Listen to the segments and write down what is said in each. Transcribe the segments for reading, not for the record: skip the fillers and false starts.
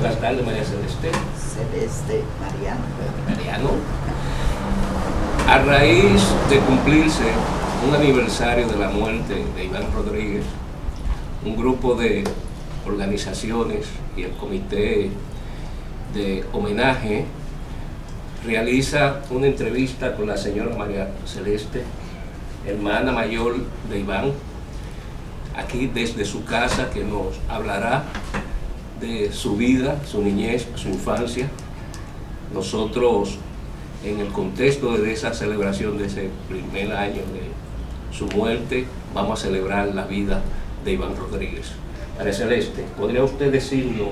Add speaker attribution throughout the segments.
Speaker 1: Buenas tardes, María Celeste.
Speaker 2: Celeste Mariano.
Speaker 1: Mariano. A raíz de cumplirse un aniversario de la muerte de Iván Rodríguez, un grupo de organizaciones y el comité de homenaje realiza una entrevista con la señora María Celeste, hermana mayor de Iván, aquí desde su casa, que nos hablará de su vida, su niñez, su infancia. Nosotros, en el contexto de esa celebración de ese primer año de su muerte, vamos a celebrar la vida de Iván Rodríguez. María Celeste, ¿podría usted decirnos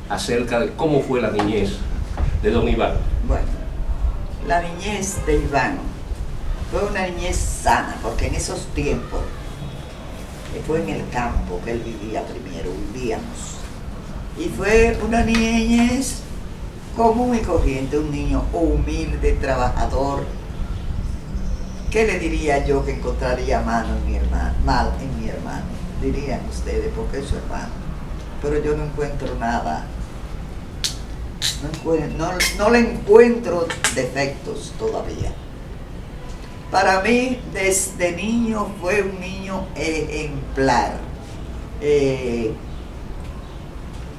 Speaker 1: acerca de cómo fue la niñez de don Iván?
Speaker 2: Bueno, la niñez de Iván fue una niñez sana, porque en esos tiempos fue en el campo que él vivía primero, vivíamos. Y fue una niñez común y corriente, un niño humilde, trabajador. ¿Qué le diría yo que encontraría mal en mi hermano? Dirían ustedes, porque es su hermano. Pero yo no encuentro nada. No le encuentro defectos todavía. Para mí, desde niño, fue un niño ejemplar.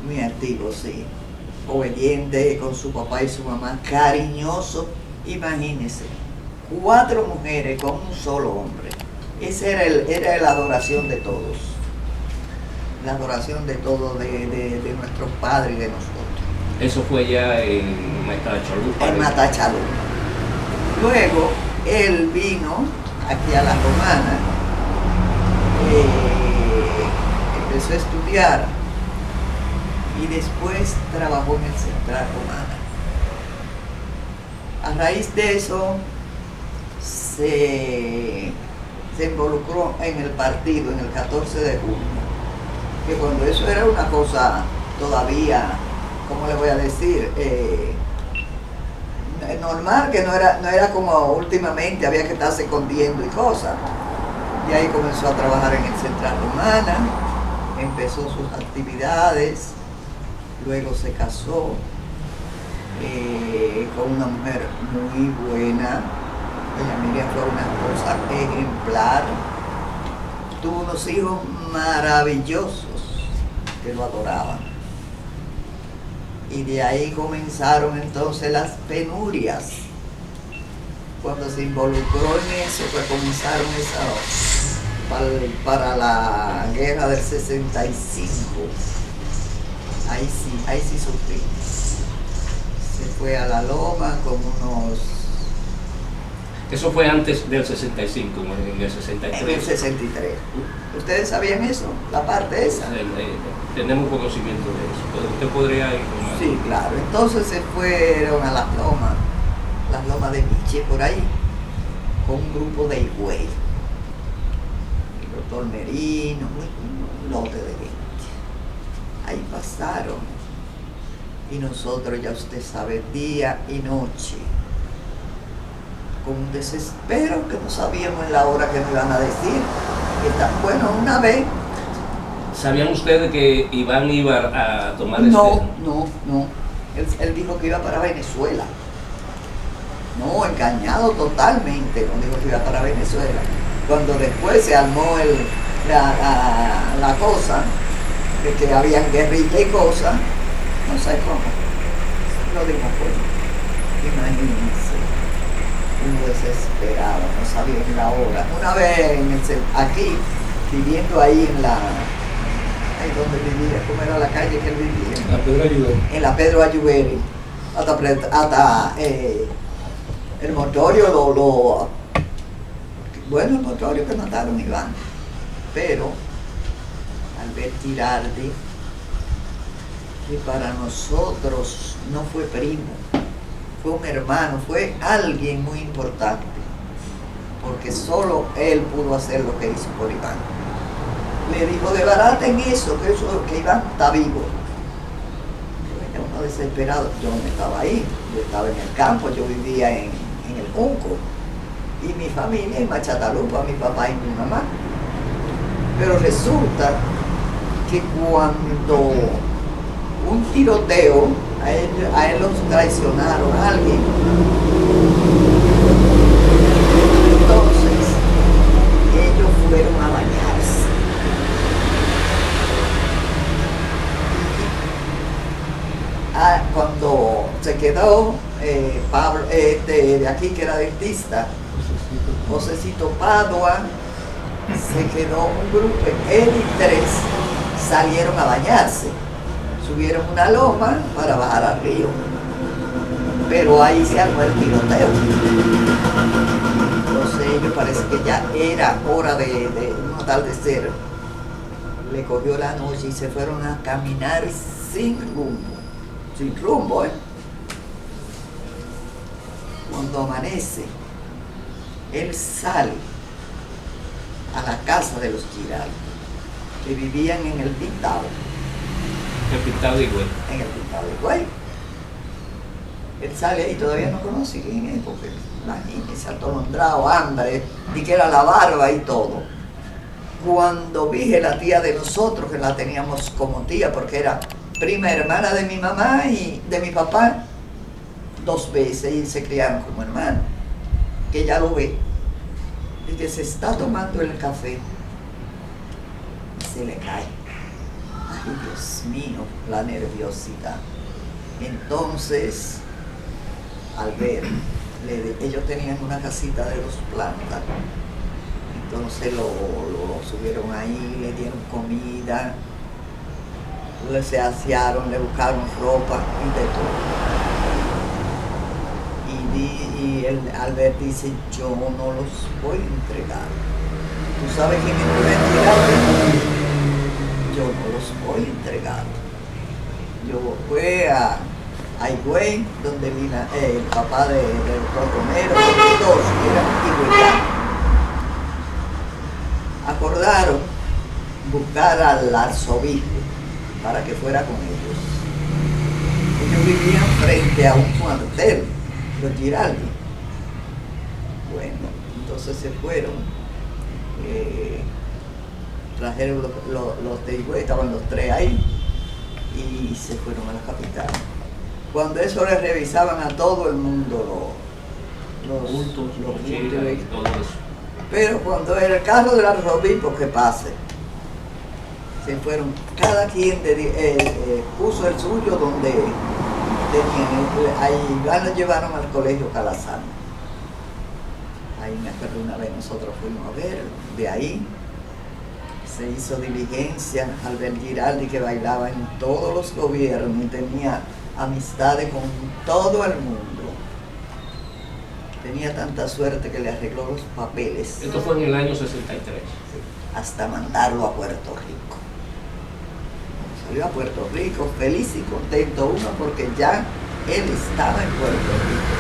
Speaker 2: Muy activo, sí. Obediente con su papá y su mamá, cariñoso. Imagínense, 4 mujeres con un solo hombre. Esa era la adoración de todos. La adoración de todos, de nuestros padres y de nosotros.
Speaker 1: Eso fue ya en Matachalú.
Speaker 2: En Matachalú. Luego, él vino aquí a La Romana, empezó a estudiar y después trabajó en el Central Romana. A raíz de eso se involucró en el partido en el 14 de junio, que cuando eso era una cosa todavía, ¿cómo le voy a decir? Normal, que no era como últimamente, había que estarse escondiendo y cosas. Y ahí comenzó a trabajar en el Central Romana, empezó sus actividades, luego se casó con una mujer muy buena. Doña Miriam fue una esposa ejemplar, tuvo unos hijos maravillosos que lo adoraban. Y de ahí comenzaron entonces las penurias. Cuando se involucró en eso, pues comenzaron para la guerra del 65. Ahí sí sufrí. Se fue a la loma con unos...
Speaker 1: Eso fue antes del 65, en el 63.
Speaker 2: En el 63. ¿Ustedes sabían eso? La parte esa.
Speaker 1: Tenemos conocimiento de eso. ¿Usted podría informar?
Speaker 2: Sí, claro. Entonces se fueron a las lomas de Miche, por ahí, con un grupo de Higüey. El doctor Merino, un lote de gente. Ahí pasaron. Y nosotros, ya usted sabe, día y noche, con un desespero que no sabíamos en la hora que nos iban a decir. Bueno, una vez...
Speaker 1: ¿Sabían ustedes que Iván iba a tomar
Speaker 2: No. Él dijo que iba para Venezuela. No, engañado totalmente, no dijo que iba para Venezuela. Cuando después se armó la cosa, de que habían guerrilla y cosas, no sé cómo, lo dimos cuenta. Imagínense, uno desesperado, no sabía ni la hora. Una vez aquí, viviendo ahí en la... Ahí donde vivía, ¿cómo era la calle que él vivía?
Speaker 1: La Pedro Ayuberi.
Speaker 2: En la Pedro Ayuberi. Hasta el motorio bueno, el motorio que mataron a Iván. Pero Albert Girardi, que para nosotros no fue primo, fue un hermano, fue alguien muy importante, porque solo él pudo hacer lo que hizo por Iván. Le dijo, desbaraten eso, que Iván está vivo. Yo, uno desesperado, yo no estaba ahí, yo estaba en el campo, yo vivía en el Junco, y mi familia en Machatalupa, mi papá y mi mamá. Pero resulta que cuando un tiroteo, a él los traicionaron a alguien. Entonces, ellos fueron a bañarse. Cuando se quedó Pablo, de aquí que era dentista, Josecito Padua, se quedó un grupo, él y 3 salieron a bañarse, subieron una loma para bajar al río, pero ahí se armó el tiroteo. Entonces ellos parece que ya era hora de un atardecer, le cogió la noche y se fueron a caminar sin rumbo, Cuando amanece, él sale a la casa de los Giraldo, que vivían en el Pintado.
Speaker 1: El Pintado de Higüey.
Speaker 2: En el Pintado de Higüey. Él sale y todavía no conoce quién es, porque imagínese, atolondrado, hambre, y que era la barba y todo. Cuando vi la tía de nosotros, que la teníamos como tía, porque era prima hermana de mi mamá y de mi papá, 2 veces, y se criaron como hermanos, que ella lo ve, y que se está tomando el café, y se le cae. Ay, Dios mío, la nerviosidad. Entonces, al ver, ellos tenían una casita de 2 plantas, entonces lo subieron ahí, le dieron comida, se asearon, le buscaron ropa y de todo. Y Albert dice, yo no los voy a entregar. ¿Tú sabes quién me va a entregar? Yo no los voy a entregar. Yo fui a Higüey, donde vino el papá del doctor Romero, los 2 eran higüeyanos. Acordaron buscar al arzobispo para que fuera con ellos. Ellos vivían frente a un cuartel, los Giraldi. Bueno, entonces se fueron, trajeron los de Higüey, estaban los 3 ahí, y se fueron a la capital. Cuando eso les revisaban a todo el mundo los bultos y todo eso. Pero cuando era el carro del arzobispo, que pase, se fueron, cada quien puso el suyo donde tenían. Ahí lo llevaron al colegio Calazán. Ahí me acuerdo una vez nosotros fuimos a ver, de ahí se hizo diligencia. Albert Giraldi, que bailaba en todos los gobiernos y tenía amistades con todo el mundo. Tenía tanta suerte que le arregló los papeles.
Speaker 1: Esto fue en el año 63.
Speaker 2: Sí, hasta mandarlo a Puerto Rico. Salió a Puerto Rico feliz y contento, uno porque ya él estaba en Puerto Rico.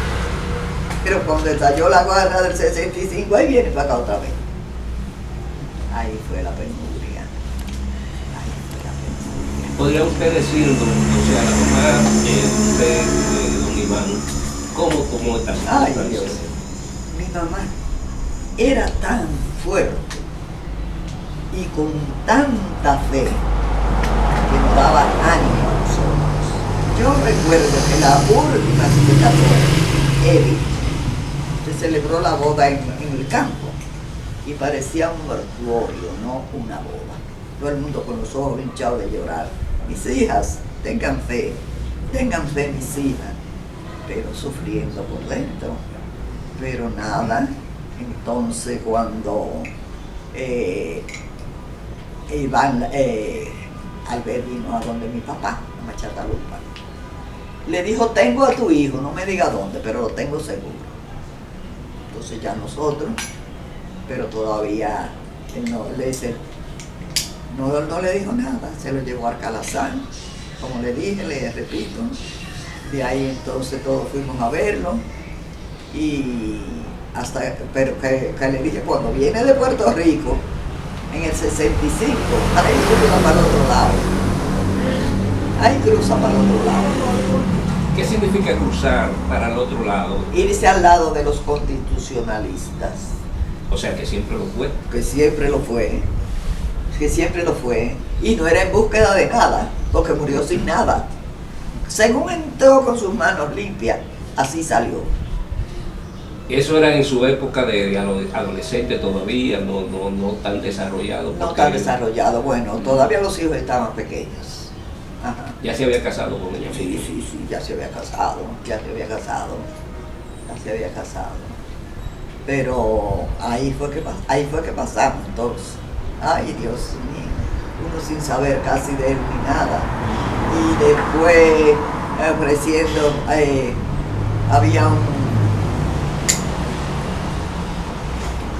Speaker 2: Pero cuando estalló la guerra del 65, ahí viene para acá otra vez. Ahí fue la penuria. Ahí fue la penuria.
Speaker 1: ¿Podría usted decirnos, o sea, la mamá de don Iván, cómo está?
Speaker 2: Ay, Dios. Mi mamá era tan fuerte y con tanta fe que nos daba ánimo a nosotros. Yo recuerdo que la última que se casó, Eddie, se celebró la boda en el campo y parecía un mortuorio, no una boda. Todo el mundo con los ojos hinchados de llorar. Mis hijas, tengan fe mis hijas, pero sufriendo por dentro. Pero nada, entonces cuando Albert vino a donde mi papá, a Machatalupa, le dijo, tengo a tu hijo, no me diga dónde, pero lo tengo seguro. Entonces ya nosotros, pero todavía él no le dice, no le dijo nada, se lo llevó a Calazán, como le dije, le repito. De ahí entonces todos fuimos a verlo, y hasta, pero que le dije, cuando viene de Puerto Rico, en el 65, ahí cruza para el otro lado. Ahí cruza para el otro lado.
Speaker 1: ¿Qué significa cruzar para el otro lado?
Speaker 2: Irse al lado de los constitucionalistas.
Speaker 1: O sea, que siempre lo fue.
Speaker 2: Que siempre lo fue. Que siempre lo fue. Y no era en búsqueda de nada. porque murió sin nada. Según entró con sus manos limpias, así salió.
Speaker 1: Eso era en su época de adolescente todavía, no tan desarrollado.
Speaker 2: No tan desarrollado, bueno, todavía los hijos estaban pequeños. Ajá.
Speaker 1: Ya se había casado con ella.
Speaker 2: Sí, ya se había casado. Pero ahí fue que pasamos entonces. Ay, Dios mío, uno sin saber casi de él ni nada. Y después ofreciendo, había un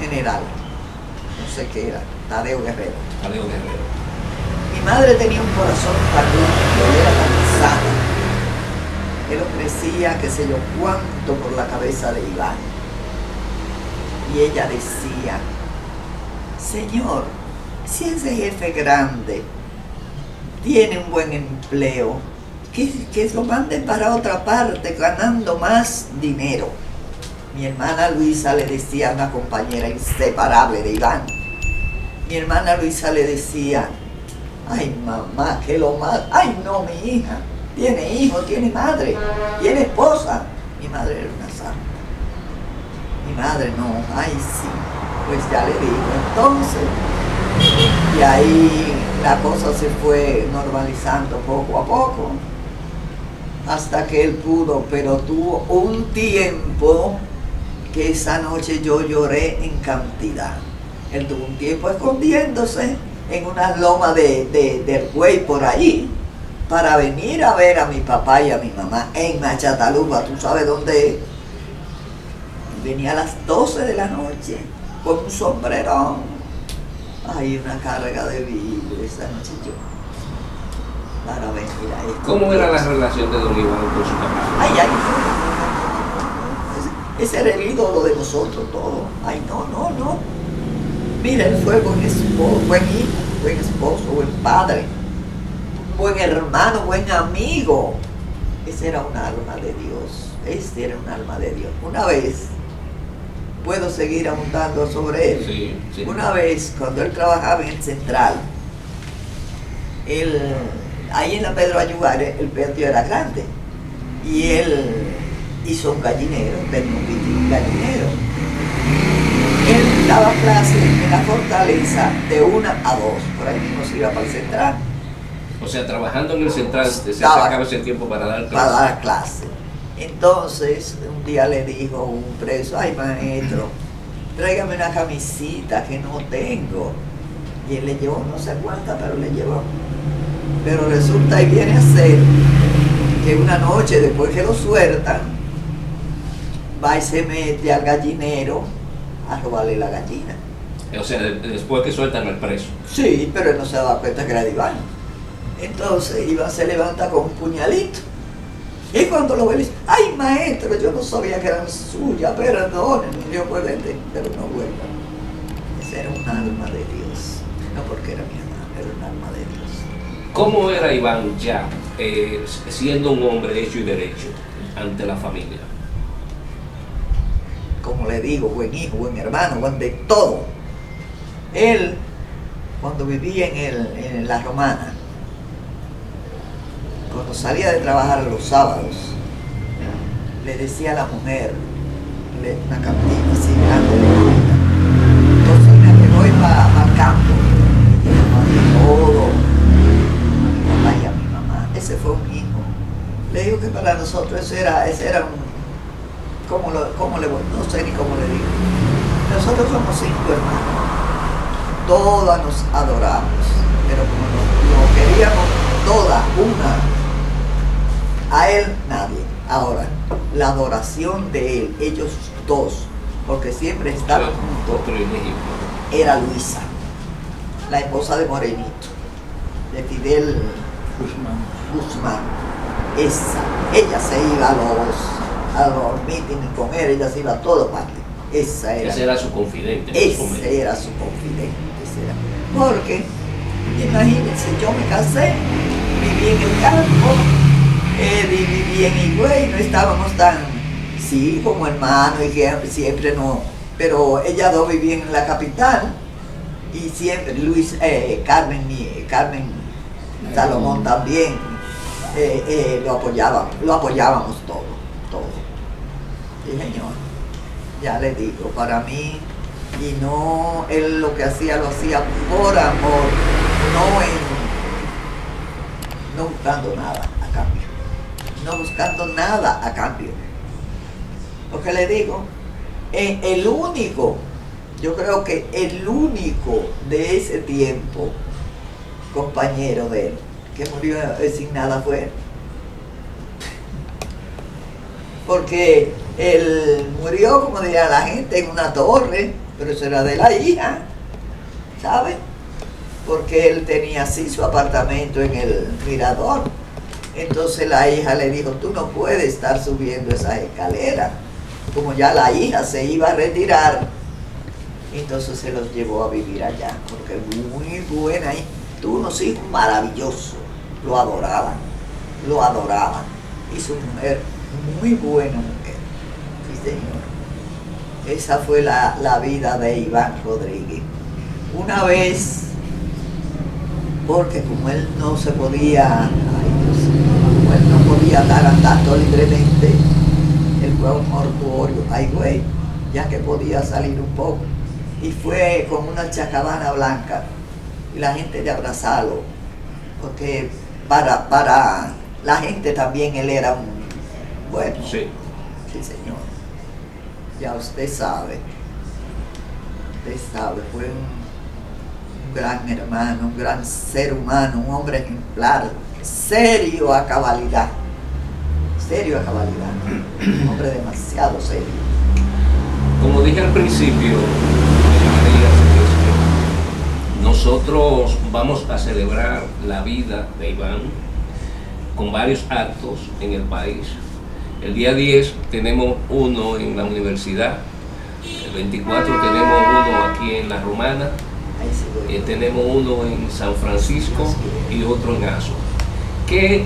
Speaker 2: general, no sé qué era, Tadeo Guerrero. Mi madre tenía un corazón tan limpio y era tan sana. Él ofrecía qué sé yo cuánto por la cabeza de Iván. Y ella decía, Señor, si ese jefe grande tiene un buen empleo, que lo manden para otra parte ganando más dinero. Mi hermana Luisa le decía a una compañera inseparable de Iván, mi hermana Luisa le decía, ay mamá, que lo más, ay no, mi hija, tiene hijo, tiene madre, tiene esposa. Mi madre era una santa. Mi madre no, ay sí, pues ya le digo. Entonces, y ahí la cosa se fue normalizando poco a poco, hasta que él pudo, pero tuvo un tiempo que esa noche yo lloré en cantidad. Él tuvo un tiempo escondiéndose en una loma del Güey por ahí, para venir a ver a mi papá y a mi mamá en Machataluba, ¿tú sabes dónde es? Venía a las 12 de la noche con un sombrerón. Hay una carga de vidrio esa noche yo, para venir a esto.
Speaker 1: ¿Cómo era la relación de don Iván con su papá?
Speaker 2: Ay, ese era el ídolo de nosotros todos. Ay, no. Mira, él fue buen esposo, buen hijo, buen esposo, buen padre, buen hermano, buen amigo. Ese era un alma de Dios. Este era un alma de Dios. Una vez, puedo seguir abundando sobre él.
Speaker 1: Sí.
Speaker 2: Una vez, cuando él trabajaba en el Central, ahí en la Pedro Ayugar, el patio era grande. Y él hizo un gallinero, tenía un gallinero. Él daba clases en la Fortaleza de 1 a 2, por ahí mismo se iba para el Central.
Speaker 1: O sea, trabajando en el Central, se sacaba ese tiempo para dar clases.
Speaker 2: Para dar clases. Entonces, un día le dijo un preso, ay maestro, tráigame una camisita que no tengo. Y él le llevó no sé cuánta, pero le llevó. Pero resulta y viene a ser que una noche, después que lo sueltan, va y se mete al gallinero a robarle la gallina.
Speaker 1: O sea, después que sueltan al preso.
Speaker 2: Sí, pero él no se daba cuenta que era de Iván. Entonces Iván se levanta con un puñalito. Y cuando lo ve, le dice, ay maestro, yo no sabía que eran suyas, perdónenme. Yo puedo entender, pero no vuelva. Ese era un alma de Dios. No porque era mi hermano, era un alma de Dios.
Speaker 1: ¿Cómo era Iván ya, siendo un hombre hecho y derecho ante la familia?
Speaker 2: Como le digo, buen hijo, buen hermano, buen de todo. Él, cuando vivía en la Romana, cuando salía de trabajar los sábados, le decía a la mujer, una cantina así grande de comida, cocina que voy para el campo, y llevaba todo, a mi papá y a mi mamá. Ese fue un hijo. Le digo que para nosotros ese era un, no sé ni cómo le digo. Nosotros somos 5 hermanos, todas nos adoramos, pero como lo queríamos todas, una. A él nadie. Ahora, la adoración de él, ellos dos, porque siempre estaban juntos, era Luisa, la esposa de Morenito, de Fidel Guzmán. Ella se iba a los mítines con él, ella se iba a todas partes. Ese
Speaker 1: era su confidente.
Speaker 2: Ese era su confidente. Porque, imagínense, yo me casé, viví en el campo, Eddie vivía en Higüey, no estábamos tan, sí, como hermanos y que siempre no, pero ellas dos vivían en la capital y siempre, Carmen Salomón también lo apoyábamos todo. Sí, señor. Ya le digo, para mí, y no, él lo que hacía, lo hacía por amor, no buscando nada a cambio. No buscando nada a cambio. Lo que le digo, el único, yo creo que el único de ese tiempo, compañero de él, que murió sin nada fue él. Porque él murió, como diría la gente, en una torre, pero eso era de la hija, ¿sabe? Porque él tenía así su apartamento en el mirador. Entonces la hija le dijo, tú no puedes estar subiendo esas escaleras. Como ya la hija se iba a retirar, entonces se los llevó a vivir allá, porque muy buena, y tuvo unos hijos maravillosos, lo adoraban. Y su mujer, muy buena mujer, sí señor. Esa fue la vida de Iván Rodríguez. Una vez, porque como él no se podía, como él no podía estar andando libremente, él fue a un mortuorio, ya que podía salir un poco, y fue con una chacabana blanca, y la gente le abrazó, porque para la gente también él era bueno.
Speaker 1: Sí.
Speaker 2: Sí, señor. Ya usted sabe, fue un gran hermano, un gran ser humano, un hombre ejemplar, serio a cabalidad, un hombre demasiado serio.
Speaker 1: Como dije al principio, nosotros vamos a celebrar la vida de Iván con varios actos en el país. El día 10 tenemos uno en la universidad, el 24 tenemos uno aquí en La Romana, tenemos uno en San Francisco y otro en Azua. ¿Qué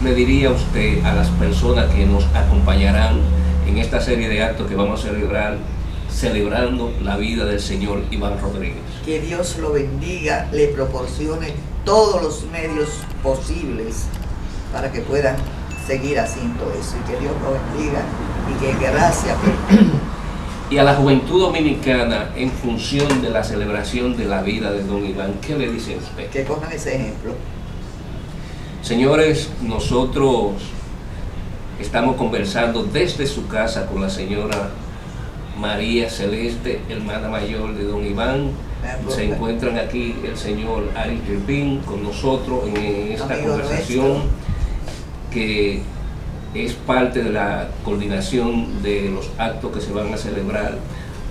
Speaker 1: le diría usted a las personas que nos acompañarán en esta serie de actos que vamos a celebrar, celebrando la vida del señor Iván Rodríguez?
Speaker 2: Que Dios lo bendiga, le proporcione todos los medios posibles para que puedan seguir haciendo eso, y que Dios lo bendiga y que gracias.
Speaker 1: Y a la juventud dominicana, en función de la celebración de la vida de don Iván, ¿qué le dice usted?
Speaker 2: Que cojan ese ejemplo.
Speaker 1: Señores, nosotros estamos conversando desde su casa con la señora María Celeste, hermana mayor de don Iván. Se encuentran aquí el señor Ari Ripín con nosotros en esta conversación, que es parte de la coordinación de los actos que se van a celebrar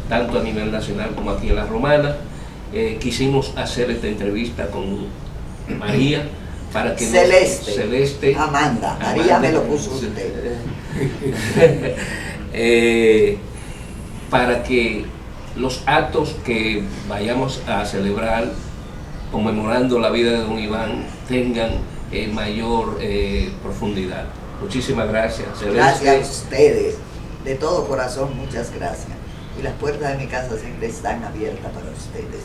Speaker 1: tanto a nivel nacional como aquí en La Romana. Quisimos hacer esta entrevista con María para que
Speaker 2: Celeste. Amanda, María me lo puso usted.
Speaker 1: Para que los actos que vayamos a celebrar conmemorando la vida de don Iván tengan mayor profundidad. Muchísimas gracias, Celeste.
Speaker 2: Gracias a ustedes, de todo corazón, muchas gracias. Y las puertas de mi casa siempre están abiertas para ustedes.